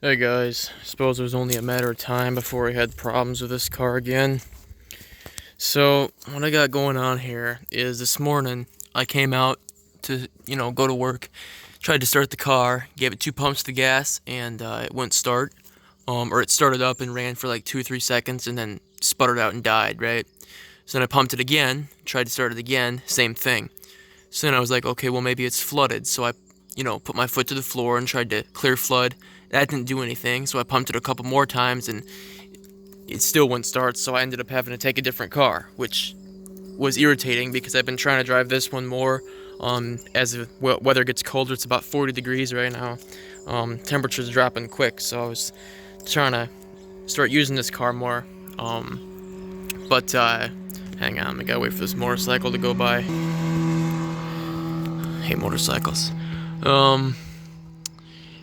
Hey guys, suppose it was only a matter of time before I had problems with this car again. So, what I got going on here is this morning I came out to, go to work, tried to start the car, gave it 2 pumps of the gas, and it wouldn't start. Or it started up and ran for like 2 or 3 seconds and then sputtered out and died, right? So then I pumped it again, tried to start it again, same thing. So then I was like, okay, well maybe it's flooded. So I, put my foot to the floor and tried to clear flood. That didn't do anything, so I pumped it a couple more times and it still wouldn't start, so I ended up having to take a different car, which was irritating because I've been trying to drive this one more. As the weather gets colder, it's about 40 degrees right now. Temperature's dropping quick, so I was trying to start using this car more. But hang on, I gotta wait for this motorcycle to go by. Hate motorcycles.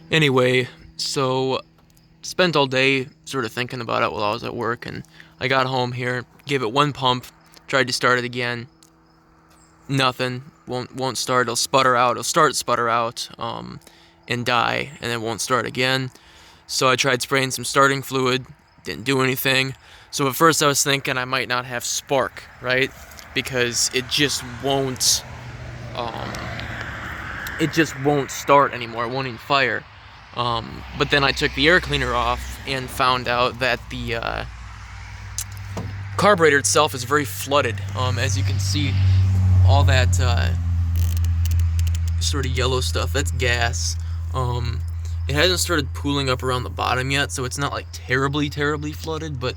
Anyway, so spent all day sort of thinking about it while I was at work, and I got home here, gave it 1 pump, tried to start it again, nothing, won't start. It'll sputter out. It'll start, sputter out, and die, and it won't start again. So I tried spraying some starting fluid, didn't do anything. So at first I was thinking I might not have spark, right? Because um, it just won't start anymore. It won't even fire. But then I took the air cleaner off and found out that the carburetor itself is very flooded. As you can see, all that sort of yellow stuff, that's gas. It hasn't started pooling up around the bottom yet, so it's not like terribly flooded, but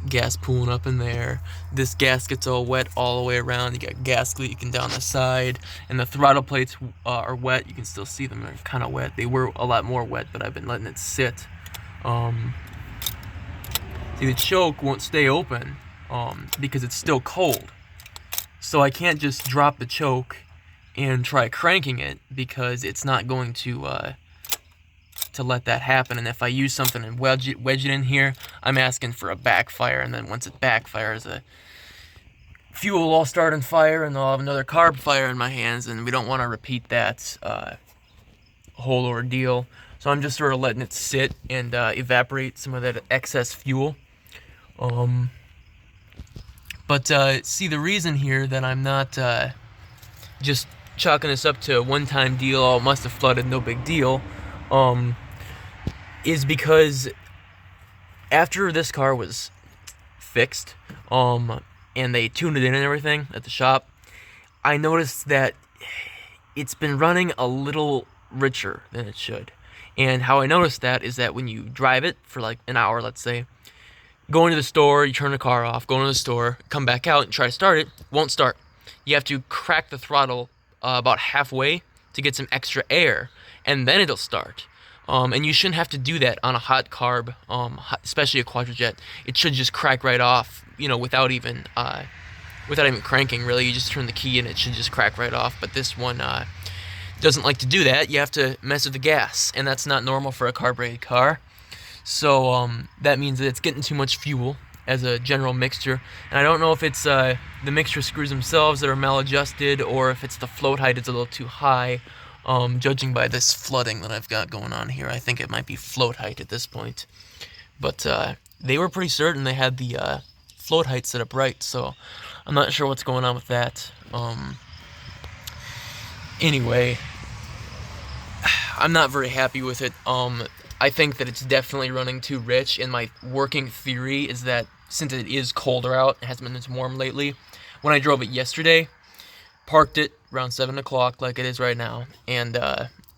gas pooling up in there. This gas gets all wet all the way around. You got gas leaking down the side, and the throttle plates are wet. You can still see them. They're kind of wet. They were a lot more wet, but I've been letting it sit. See, the choke won't stay open because it's still cold. So I can't just drop the choke and try cranking it because it's not going to let that happen. And if I use something and wedge it in here, I'm asking for a backfire, and then once it backfires, the fuel will all start on fire, and I'll have another carb fire in my hands, and we don't want to repeat that whole ordeal. So I'm just sort of letting it sit and evaporate some of that excess fuel. But see, the reason here that I'm not just chalking this up to a one-time deal, oh, it must have flooded, no big deal, is because after this car was fixed, and they tuned it in and everything at the shop, I noticed that it's been running a little richer than it should. And how I noticed that is that when you drive it for like an hour, let's say, go into the store, you turn the car off, go into the store, come back out and try to start it, won't start. You have to crack the throttle about halfway to get some extra air, and then it'll start. And you shouldn't have to do that on a hot carb, especially a Quadrajet. It should just crack right off, without even cranking. Really, you just turn the key and it should just crack right off. But this one doesn't like to do that. You have to mess with the gas, and that's not normal for a carbureted car. So that means that it's getting too much fuel as a general mixture. And I don't know if it's the mixture screws themselves that are maladjusted, or if it's the float height is a little too high. Judging by this flooding that I've got going on here, I think it might be float height at this point. But they were pretty certain they had the float height set up right, so I'm not sure what's going on with that. Anyway, I'm not very happy with it. I think that it's definitely running too rich, and my working theory is that since it is colder out, it hasn't been as warm lately, when I drove it yesterday, parked it around 7 o'clock like it is right now, and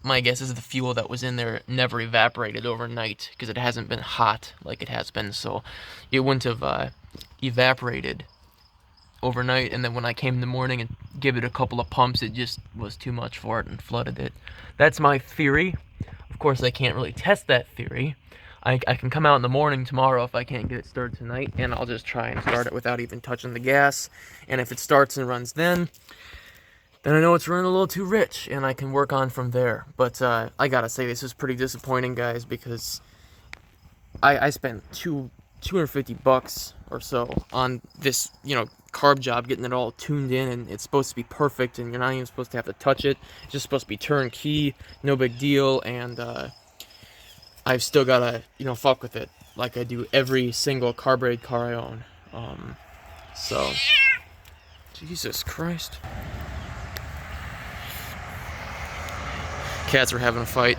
my guess is the fuel that was in there never evaporated overnight because it hasn't been hot like it has been, so it wouldn't have evaporated overnight, and then when I came in the morning and gave it a couple of pumps, it just was too much for it and flooded it. That's my theory. Of course, I can't really test that theory. I can come out in the morning tomorrow if I can't get it started tonight, and I'll just try and start it without even touching the gas, and if it starts and runs then I know it's running a little too rich, and I can work on from there. But I gotta say, this is pretty disappointing, guys, because I spent $250 or so on this, carb job, getting it all tuned in, and it's supposed to be perfect, and you're not even supposed to have to touch it. It's just supposed to be turnkey, no big deal, and I've still gotta, fuck with it like I do every single carbureted car I own. So, Jesus Christ. Cats are having a fight.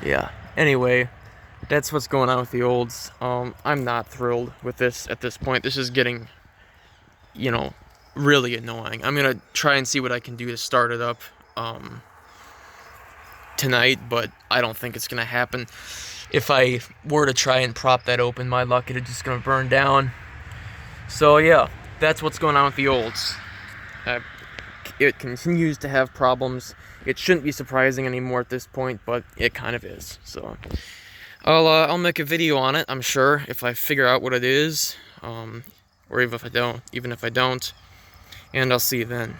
Yeah. Anyway, that's what's going on with the olds. I'm not thrilled with this at this point. This is getting, really annoying. I'm gonna try and see what I can do to start it up tonight, but I don't think it's gonna happen. If I were to try and prop that open, my luck, it's just gonna burn down. So yeah, that's what's going on with the olds. It continues to have problems. It shouldn't be surprising anymore at this point, but it kind of is. So I'll make a video on it, I'm sure, if I figure out what it is, or even if I don't, and I'll see you then.